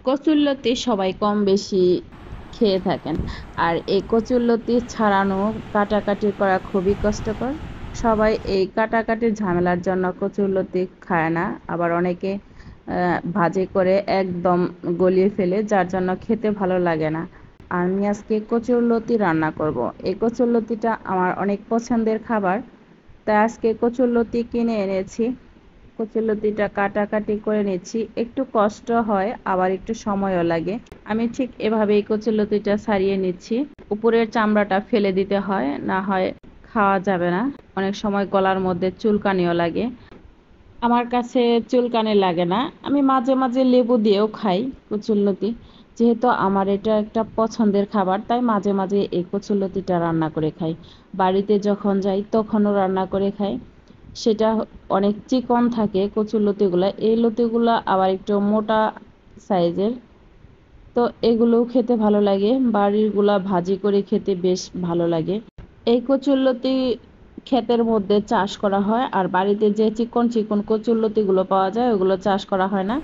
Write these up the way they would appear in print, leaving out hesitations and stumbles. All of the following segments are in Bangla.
কচুরলতি সবাই কম বেশি খেয়ে থাকেন। আর এই কচুরলতি ছাড়ানো কাটাকাটি করা খুবই কষ্টকর। সবাই এই কাটাকাটির ঝামেলার জন্য কচুরলতি খায় না। আবার অনেকে ভাজি করে একদম গলিয়ে ফেলে, যার জন্য খেতে ভালো লাগে না। আমি আজকে কচুরলতি রান্না করব। এই কচুরলতিটা আমার অনেক পছন্দের খাবার, তাই আজকে কচুরলতি কিনে এনেছি। কচুরলতিটা কাটাকাটি করে নিচ্ছি, একটু কষ্ট হয় আবার একটু সময়ও লাগে। আমি ঠিক এভাবেই কচুরলতিটা ছাড়িয়ে নিচ্ছি। উপরের চামড়াটা ফেলে দিতে হয়, না হয় খাওয়া যাবে না। অনেক সময় গলার মধ্যে চুলকানিও লাগে। আমার কাছে চুলকানি লাগে না। আমি মাঝে মাঝে লেবু দিয়েও খাই কচুরলতি। যেহেতু আমার এটা একটা পছন্দের খাবার, তাই মাঝে মাঝে এই কচুরলতিটা রান্না করে খাই। বাড়িতে যখন যাই তখনও রান্না করে খাই। সেটা অনেক চিকন থাকে কচুরলতিগুলা। এই লতিগুলা আবার একটু মোটা সাইজের। তো এগুলোও খেতে ভালো লাগে। বাড়িরগুলা ভাজি করে খেতে বেশ ভালো লাগে। এই কচুরলতি ক্ষেতের মধ্যে চাষ করা হয়, আর বাড়িতে যে চিকন চিকন কচুরলতিগুলো পাওয়া যায় ওগুলো চাষ করা হয় না।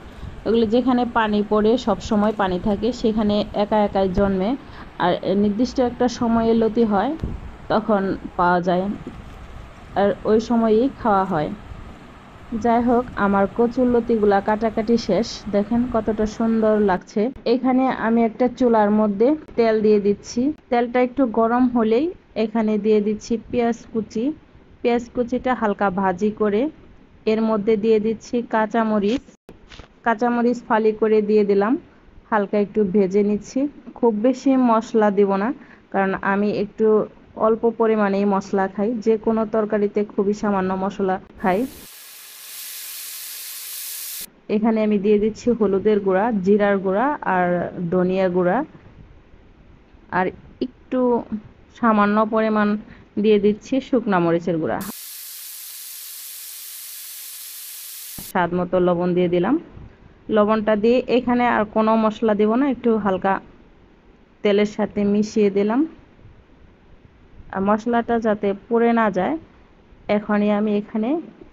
ওগুলো যেখানে পানি পড়ে, সব সময় পানি থাকে, সেখানে একা একাই জন্মে। আর নির্দিষ্ট একটা সময়ে লতি হয়, তখন পাওয়া যায়, আর ওই সময়েই খাওয়া হয়। যাই হোক, আমার কচুরলতিগুলা কাটাকাটি শেষ। দেখেন কতটা সুন্দর লাগছে। এখানে আমি একটা চুলার মধ্যে তেল দিয়ে দিচ্ছি। তেলটা একটু গরম হলেই এখানে দিয়ে দিচ্ছি পেঁয়াজ কুচি। পেঁয়াজ কুচিটা হালকা ভাজি করে এর মধ্যে দিয়ে দিচ্ছি কাঁচামরিচ। কাঁচামরিচ ফালি করে দিয়ে দিলাম। হালকা একটু ভেজে নিচ্ছি। খুব বেশি মশলা দিব না, কারণ আমি একটু অল্প পরিমাণেই মশলা খাই। যে কোনো তরকারিতে খুবই সামান্য মশলা খাই। এখানে আমি দিয়ে দিচ্ছি হলুদের গুঁড়া, জিরার গুঁড়া আর ধনিয়া গুঁড়া, আর একটু সামান্য পরিমাণ দিয়ে দিচ্ছি শুকনা মরিচের গুঁড়া। স্বাদ মতো লবণ দিয়ে দিলাম। লবণটা দিয়ে এখানে আর কোনো মশলা দেব না, একটু হালকা তেলের সাথে মিশিয়ে দিলাম। আর মশলাটা যাতে পুড়ে না যায়, এখনই আমি এখানে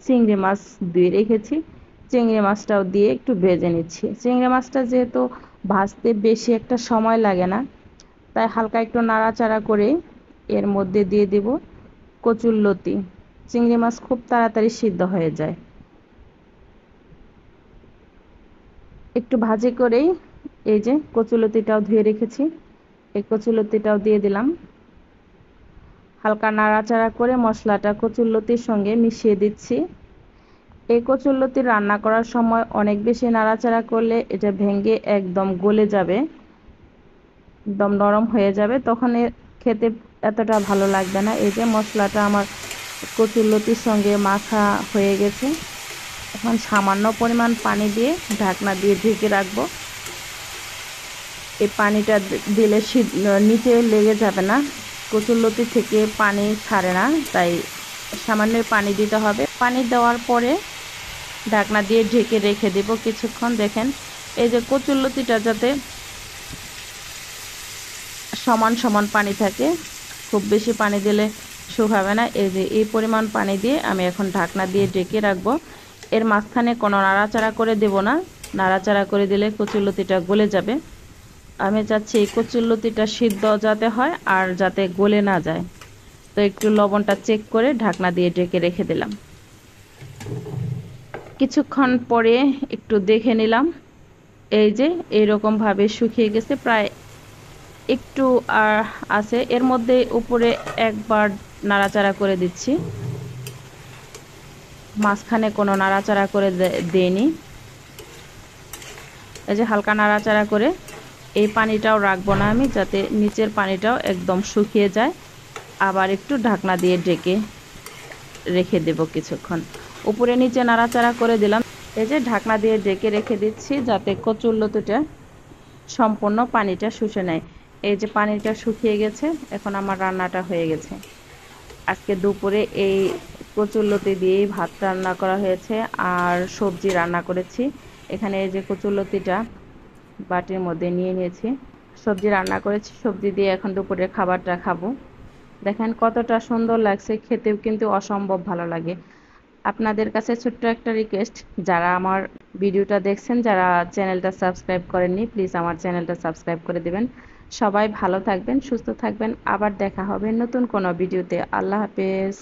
চিংড়ি মাছ ধুয়ে রেখেছি, চিংড়ি মাছটাও দিয়ে একটু ভেজে নিচ্ছি। চিংড়ি মাছটা যেহেতু ভাজতে বেশি একটা সময় লাগে না, তাই হালকা একটু নাড়াচাড়া করে এর মধ্যে দিয়ে দেব কচুরলতি। চিংড়ি মাছ খুব তাড়াতাড়ি সিদ্ধ হয়ে যায়। একটু ভাজি করেই এই যে কচুরলতিটাও ধুয়ে রেখেছি, এই কচুরলতিটাও দিয়ে দিলাম। হালকা নাড়াচাড়া করে মশলাটা কচুরলতির সঙ্গে মিশিয়ে দিচ্ছি। এই কচুরলতি রান্না করার সময় অনেক বেশি নাড়াচাড়া করলে এটা ভেঙে একদম গলে যাবে, একদম নরম হয়ে যাবে, তখন খেতে এতটা ভালো লাগবে না। এই যে মশলাটা আমার কচুরলতির সঙ্গে মাখা হয়ে গেছে। এখন সামান্য পরিমাণ পানি দিয়ে ঢাকনা দিয়ে ঢেকে রাখবো। এই পানিটা দিলে নিচে লেগে যাবে না। কচুরলতি থেকে পানি ছাড়ে না, তাই সামান্য পানি দিতে হবে। পানি দেওয়ার পরে ঢাকনা দিয়ে ঢেকে রেখে দেব কিছুক্ষণ। দেখেন এই যে কচুরলতিটা যাতে সমান সমান পানি থাকে, খুব বেশি পানি দিলে শুকাবে না। এই যে এই পরিমাণ পানি দিয়ে আমি এখন ঢাকনা দিয়ে ঢেকে রাখবো। এর মাঝখানে কোনো নাড়াচাড়া করে দেব না, নাড়াচাড়া করে দিলে কচুরলতিটা গলে যাবে। আমি চাচ্ছি এই কচুরলতিটা সিদ্ধ যাতে হয় আর যাতে গলে না যায়। তো একটু লবণটা চেক করে ঢাকনা দিয়ে ঢেকে রেখে দিলাম। কিছুক্ষণ পরে একটু দেখে নিলাম, এই যে এইরকম ভাবে শুকিয়ে গেছে, প্রায় একটু আর আছে। এর মধ্যে উপরে একবার নাড়াচাড়া করে দিচ্ছি, মাঝখানে কোনো নাড়াচাড়া করে দেইনি। এই যে হালকা নাড়াচাড়া করে এই পানিটাও রাখবো না আমি, যাতে নিচের পানিটাও একদম শুকিয়ে যায়। আবার একটু ঢাকনা দিয়ে ঢেকে রেখে দেব কিছুক্ষণ। উপরে নিচে নাড়াচাড়া করে দিলাম। এই যে ঢাকনা দিয়ে ঢেকে রেখে দিচ্ছি, যাতে কচুরলতিটা সম্পূর্ণ পানিটা শুষে নেয়। এই যে পানিটা শুকিয়ে গেছে, এখন আমার রান্নাটা হয়ে গেছে। আজকে দুপুরে এই কচুরলতি দিয়েই ভাত রান্না করা হয়েছে, আর সবজি রান্না করেছি। এখানে এই যে কচুরলতিটা বাটির মধ্যে নিয়ে নিয়েছি, সবজি রান্না করেছি, সবজি দিয়ে এখন দুপুরের খাবারটা খাবো। দেখেন কতটা সুন্দর লাগছে, খেতেও কিন্তু অসম্ভব ভালো লাগে। আপনাদের কাছে ছোট্ট একটা রিকোয়েস্ট, যারা আমার ভিডিওটা দেখছেন, যারা চ্যানেলটা সাবস্ক্রাইব করেননি, প্লিজ আমার চ্যানেলটা সাবস্ক্রাইব করে দিবেন। সবাই ভালো থাকবেন, সুস্থ থাকবেন। আবার দেখা হবে নতুন কোনো ভিডিওতে। আল্লাহ হাফেজ।